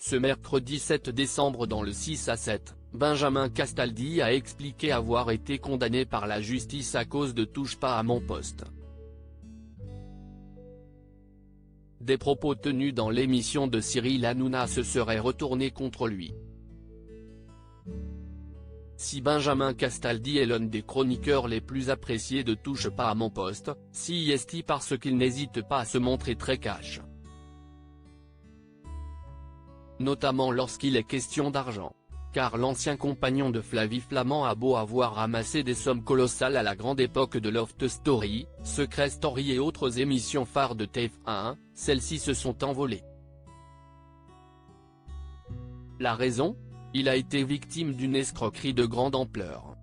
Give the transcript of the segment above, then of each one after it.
Ce mercredi 7 décembre dans le 6 à 7, Benjamin Castaldi a expliqué avoir été condamné par la justice à cause de Touche pas à mon poste. Des propos tenus dans l'émission de Cyril Hanouna se seraient retournés contre lui. Si Benjamin Castaldi est l'un des chroniqueurs les plus appréciés de Touche pas à mon poste, si est-il parce qu'il n'hésite pas à se montrer très cash. Notamment lorsqu'il est question d'argent. Car l'ancien compagnon de Flavie Flament a beau avoir ramassé des sommes colossales à la grande époque de Loft Story, Secret Story et autres émissions phares de TF1, celles-ci se sont envolées. La raison ? Il a été victime d'une escroquerie de grande ampleur.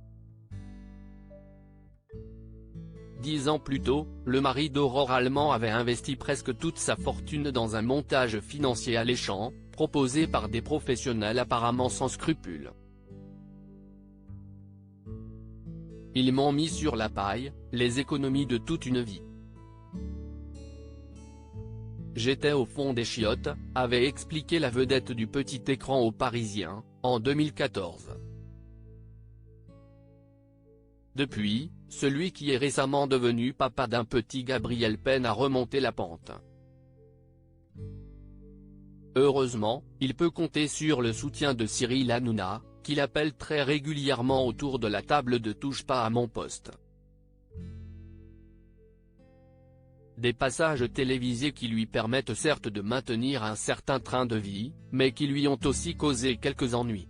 10 ans plus tôt, le mari d'Aurore Allemand avait investi presque toute sa fortune dans un montage financier alléchant, proposé par des professionnels apparemment sans scrupules. Ils m'ont mis sur la paille, les économies de toute une vie. J'étais au fond des chiottes, avait expliqué la vedette du petit écran aux Parisiens, en 2014. Depuis, celui qui est récemment devenu papa d'un petit Gabriel peine à remonter la pente. Heureusement, il peut compter sur le soutien de Cyril Hanouna, qu'il appelle très régulièrement autour de la table de Touche pas à mon poste. Des passages télévisés qui lui permettent certes de maintenir un certain train de vie, mais qui lui ont aussi causé quelques ennuis.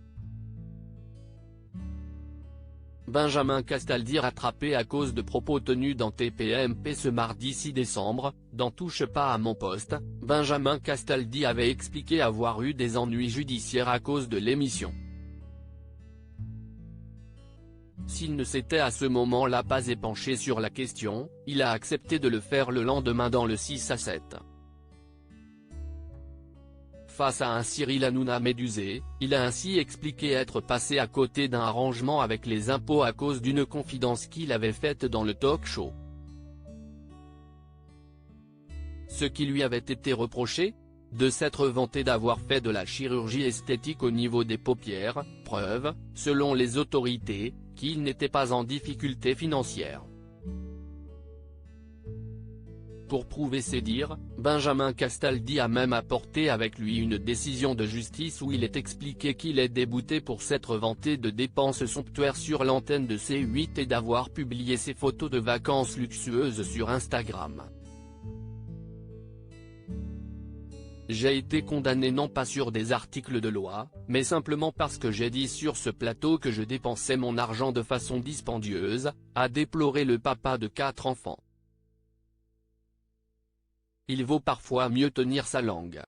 Benjamin Castaldi rattrapé à cause de propos tenus dans TPMP ce mardi 6 décembre, dans Touche pas à mon poste, Benjamin Castaldi avait expliqué avoir eu des ennuis judiciaires à cause de l'émission. S'il ne s'était à ce moment-là pas épanché sur la question, il a accepté de le faire le lendemain dans le 6 à 7. Face à un Cyril Hanouna médusé, il a ainsi expliqué être passé à côté d'un arrangement avec les impôts à cause d'une confidence qu'il avait faite dans le talk-show. Ce qui lui avait été reproché ? De s'être vanté d'avoir fait de la chirurgie esthétique au niveau des paupières, preuve, selon les autorités, qu'il n'était pas en difficulté financière. Pour prouver ses dires, Benjamin Castaldi a même apporté avec lui une décision de justice où il est expliqué qu'il est débouté pour s'être vanté de dépenses somptuaires sur l'antenne de C8 et d'avoir publié ses photos de vacances luxueuses sur Instagram. J'ai été condamné non pas sur des articles de loi, mais simplement parce que j'ai dit sur ce plateau que je dépensais mon argent de façon dispendieuse, a déploré le papa de 4 enfants. Il vaut parfois mieux tenir sa langue.